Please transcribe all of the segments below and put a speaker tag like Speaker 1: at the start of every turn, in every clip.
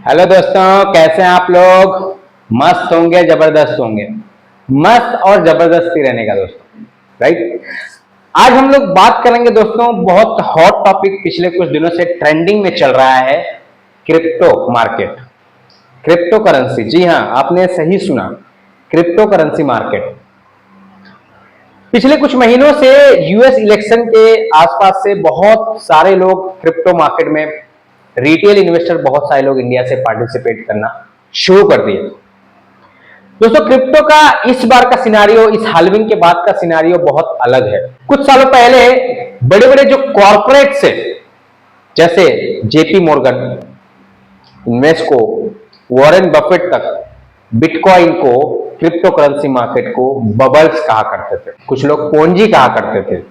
Speaker 1: Hello दोस्तों, कैसे हैं आप लोग। मस्त होंगे, जबरदस्त होंगे। मस्त और जबरदस्ती रहने का दोस्तों, राइट। आज हम लोग बात करेंगे दोस्तों, बहुत हॉट टॉपिक पिछले कुछ दिनों से ट्रेंडिंग में चल रहा है, क्रिप्टो मार्केट, क्रिप्टो करेंसी। जी हाँ, आपने सही सुना, क्रिप्टो करेंसी मार्केट। पिछले कुछ महीनों से यूएस इलेक्शन के आसपास से बहुत सारे लोग क्रिप्टो मार्केट में, रिटेल इन्वेस्टर बहुत सारे लोग इंडिया से पार्टिसिपेट करना शुरू कर दिए। दोस्तों, क्रिप्टो का इस बार का सिनारियो, इस हाल्विंग के बाद का सिनारियो बहुत अलग है। कुछ सालों पहले बड़े बड़े जो कॉर्पोरेट्स है, जैसे JP Morgan, Invesco, Warren Buffett तक बिटकॉइन को, क्रिप्टो करेंसी मार्केट को बबल्स कहा करते थे। कुछ लोग पोंजी कहा करते थे,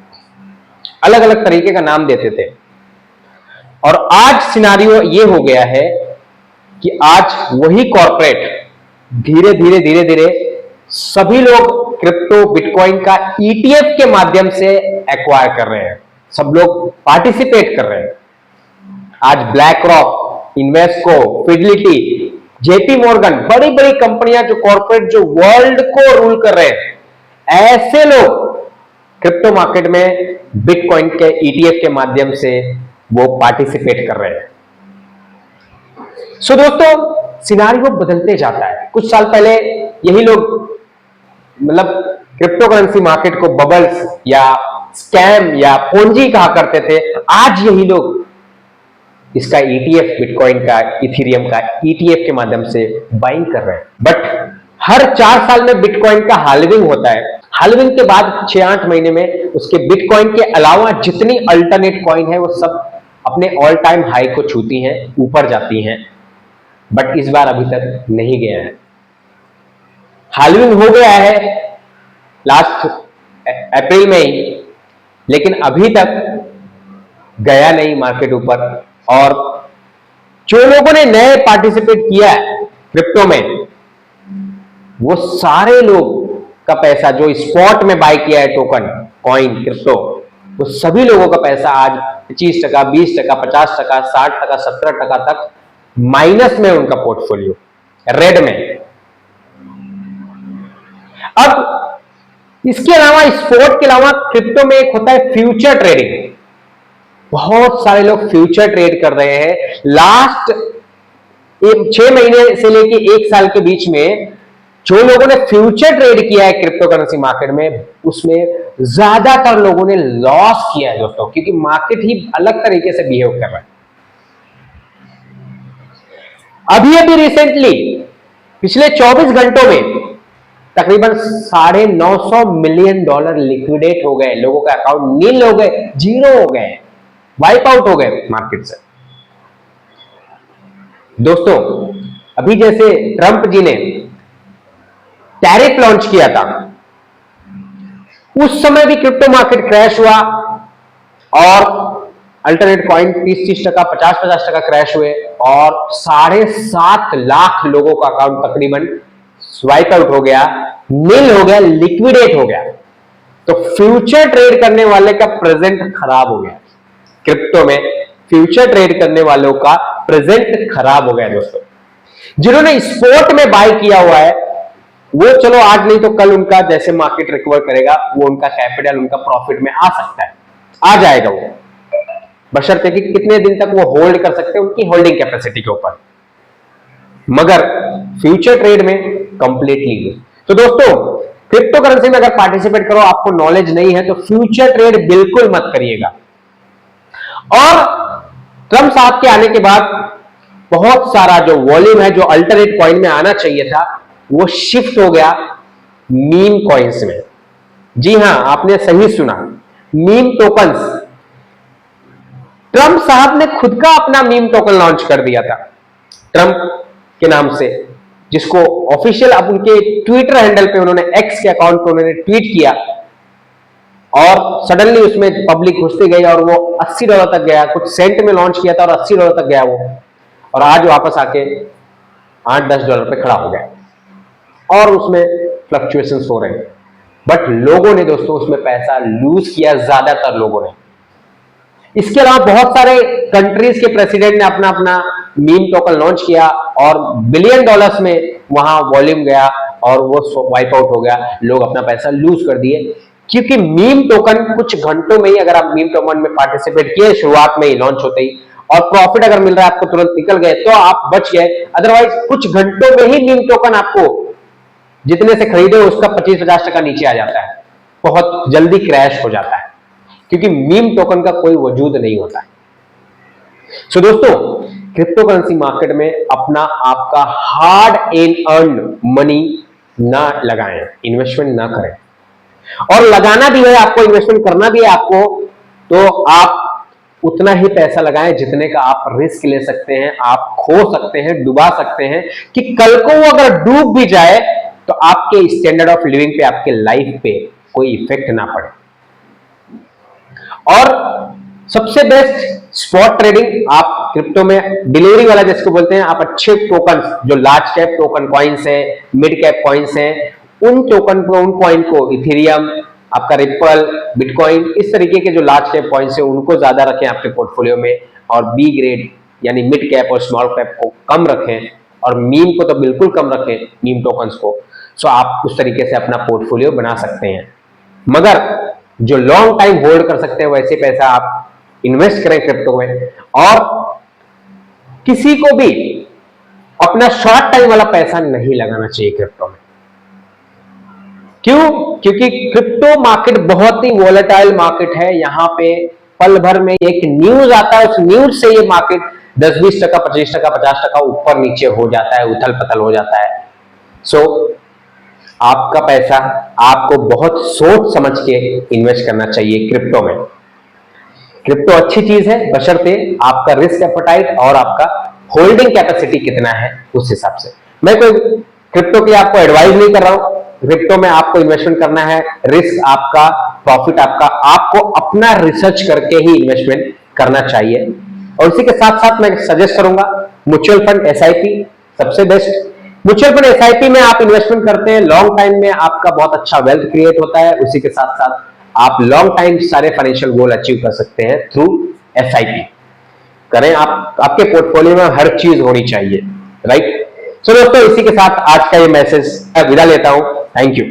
Speaker 1: अलग अलग तरीके का नाम देते थे। और आज सिनारियो ये हो गया है कि आज वही कॉर्पोरेट धीरे धीरे धीरे धीरे सभी लोग क्रिप्टो बिटकॉइन का ईटीएफ के माध्यम से एक्वायर कर रहे हैं, सब लोग पार्टिसिपेट कर रहे हैं। आज black rock, Invesco, fidelity, JP Morgan, बड़ी बड़ी कंपनियां, जो कॉर्पोरेट जो वर्ल्ड को रूल कर रहे हैं, ऐसे लोग क्रिप्टो मार्केट में बिटकॉइन के ईटीएफ के माध्यम से वो पार्टिसिपेट कर रहे हैं। सो दोस्तों, सिनारियो बदलते जाता है। कुछ साल पहले यही लोग, मतलब क्रिप्टो करेंसी मार्केट को बबल्स या स्कैम या पोंजी कहा करते थे। आज यही लोग इसका ईटीएफ, बिटकॉइन का, इथेरियम का ईटीएफ के माध्यम से बाइंग कर रहे हैं। बट हर 4 साल में बिटकॉइन का हाल्विंग होता है। हाल्विंग के बाद 6-8 महीने में उसके बिटकॉइन के अलावा जितनी अल्टरनेट कॉइन है वो सब अपने ऑल टाइम हाई को छूती हैं, ऊपर जाती हैं। बट इस बार अभी तक नहीं गया है। हाल्विंग हो गया है लास्ट अप्रैल में ही, लेकिन अभी तक गया नहीं मार्केट ऊपर। और जो लोगों ने नए पार्टिसिपेट किया है क्रिप्टो में, वो सारे लोग का पैसा जो स्पॉट में बाय किया है टोकन, कॉइन, क्रिप्टो, वो सभी लोगों का पैसा आज 25%, 20%, 50%, 60%, 70% तक माइनस में उनका पोर्टफोलियो, रेड में। अब इसके अलावा, स्पॉट के अलावा क्रिप्टो में एक होता है फ्यूचर ट्रेडिंग। बहुत सारे लोग फ्यूचर ट्रेड कर रहे हैं। लास्ट 6 महीने से लेके 1 साल के बीच में जो लोगों ने फ्यूचर ट्रेड किया है क्रिप्टो करेंसी मार्केट में, उसमें ज्यादातर लोगों ने लॉस किया है दोस्तों, क्योंकि मार्केट ही अलग तरीके से बिहेव कर रहा है। अभी रिसेंटली पिछले 24 घंटों में तकरीबन $950 मिलियन लिक्विडेट हो गए। लोगों का अकाउंट नील हो गए, जीरो हो गए, वाइप आउट हो गए मार्केट से। दोस्तों, अभी जैसे ट्रंप जी ने टैरिफ लॉन्च किया था, उस समय भी क्रिप्टो मार्केट क्रैश हुआ और अल्टरनेट कॉइन 30-30%, 50-50% क्रैश हुए और 7.5 लाख लोगों का अकाउंट तकरीबन स्वाइप आउट हो गया, नील हो गया, लिक्विडेट हो गया। तो फ्यूचर ट्रेड करने वाले का प्रेजेंट खराब हो गया। क्रिप्टो में फ्यूचर ट्रेड करने वालों का प्रेजेंट खराब हो गया दोस्तों। जिन्होंने स्पॉट में बाय किया हुआ है, वो चलो आज नहीं तो कल उनका जैसे मार्केट रिकवर करेगा, वो उनका कैपिटल, उनका प्रॉफिट में आ सकता है, आ जाएगा वो, बशर्ते कि कितने दिन तक वो होल्ड कर सकते हैं उनकी होल्डिंग कैपेसिटी के ऊपर। मगर फ्यूचर ट्रेड में कंप्लीटली। तो दोस्तों, क्रिप्टो करेंसी में अगर पार्टिसिपेट करो, आपको नॉलेज नहीं है तो फ्यूचर ट्रेड बिल्कुल मत करिएगा। और ट्रंप साहब के आने के बाद बहुत सारा जो वॉल्यूम है, जो अल्टरनेट कॉइन में आना चाहिए था, वो शिफ्ट हो गया मीम कॉइन्स में। जी हां, आपने सही सुना, मीम टोकन्स। ट्रंप साहब ने खुद का अपना मीम टोकन लॉन्च कर दिया था ट्रंप के नाम से, जिसको ऑफिशियल अब उनके ट्विटर हैंडल पे, उन्होंने एक्स के अकाउंट पे उन्होंने ट्वीट किया और सडनली उसमें पब्लिक घुसती गई और वो $80 तक गया। कुछ सेंट में लॉन्च किया था और $80 तक गया वो, और आज वापस आके $8-10 पे खड़ा हो गया और उसमें फ्लक्चुएशंस हो रहे हैं। बट लोगों ने दोस्तों उसमें पैसा लूज किया, ज्यादातर लोगों ने। इसके अलावा बहुत सारे कंट्रीज के प्रेसिडेंट ने अपना अपना मीम टोकन लॉन्च किया और बिलियन डॉलर्स में वहां वॉल्यूम गया और वो वाइप आउट हो गया, लोग अपना पैसा लूज कर दिए। क्योंकि मीम टोकन कुछ घंटों में ही, अगर आप मीम टोकन में पार्टिसिपेट किए शुरुआत में ही, लॉन्च होते ही, और प्रॉफिट अगर मिल रहा है आपको, तुरंत निकल गए तो आप बच गए। अदरवाइज कुछ घंटों में ही मीम टोकन आपको जितने से खरीदे उसका 25-50% नीचे आ जाता है, बहुत जल्दी क्रैश हो जाता है, क्योंकि मीम टोकन का कोई वजूद नहीं होता है। सो दोस्तों, क्रिप्टो करेंसी मार्केट में अपना आपका हार्ड एंड अर्न मनी ना लगाएं, इन्वेस्टमेंट ना करें। और लगाना भी है आपको, इन्वेस्टमेंट करना भी है आपको, तो आप उतना ही पैसा लगाएं जितने का आप रिस्क ले सकते हैं, आप खो सकते हैं, डुबा सकते हैं, कि कल को वो अगर डूब भी जाए तो आपके स्टैंडर्ड ऑफ लिविंग पे, आपके लाइफ पे कोई इफेक्ट ना पड़े। और सबसे बेस्ट स्पॉट ट्रेडिंग, आप क्रिप्टो में डिलीवरी वाला जिसको बोलते हैं, आप अच्छे टोकन, जो लार्ज कैप टोकन कॉइन्स है, मिड कैप कॉइन्स है, उन टोकन को, उन कॉइन को, इथेरियम, आपका रिपल, बिटकॉइन, इस तरीके के जो लार्ज कैप कॉइन्स है उनको ज्यादा रखें आपके पोर्टफोलियो में, और बी ग्रेड यानी मिड कैप और स्मॉल कैप को कम रखें, और मीम को तो बिल्कुल कम रखें, मीम टोकन्स को। सो आप उस तरीके से अपना पोर्टफोलियो बना सकते हैं। मगर जो लॉन्ग टाइम होल्ड कर सकते हैं वैसे पैसा आप इन्वेस्ट करें क्रिप्टो में। और किसी को भी अपना शॉर्ट टाइम वाला पैसा नहीं लगाना चाहिए क्रिप्टो में। क्यों? क्योंकि क्रिप्टो मार्केट बहुत ही वोलेटाइल मार्केट है। यहां पे पल भर में एक न्यूज आता है, उस न्यूज से ये मार्केट 10-20%, 25%, 50% ऊपर नीचे हो जाता है, उथल पथल हो जाता है। सो आपका पैसा आपको बहुत सोच समझ के इन्वेस्ट करना चाहिए क्रिप्टो में। क्रिप्टो अच्छी चीज है, बशर्ते आपका रिस्क एपेटाइट और आपका होल्डिंग कैपेसिटी कितना है उस हिसाब से। मैं कोई क्रिप्टो की आपको एडवाइस नहीं कर रहा हूं। क्रिप्टो में आपको इन्वेस्टमेंट करना है, रिस्क आपका, प्रॉफिट आपका, आपको अपना रिसर्च करके ही इन्वेस्टमेंट करना चाहिए। और इसी के साथ साथ मैं सजेस्ट करूंगा म्यूचुअल फंड, एसआईपी सबसे बेस्ट। म्यूचुअल फंड, एसआईपी में आप इन्वेस्टमेंट करते हैं, लॉन्ग टाइम में आपका बहुत अच्छा वेल्थ क्रिएट होता है। उसी के साथ साथ आप लॉन्ग टाइम सारे फाइनेंशियल गोल अचीव कर सकते हैं थ्रू एसआईपी। करें आप, आपके पोर्टफोलियो में हर चीज होनी चाहिए, राइट। सो दोस्तों, इसी के साथ आज का ये मैसेज मैं विदा लेता हूं। Thank you.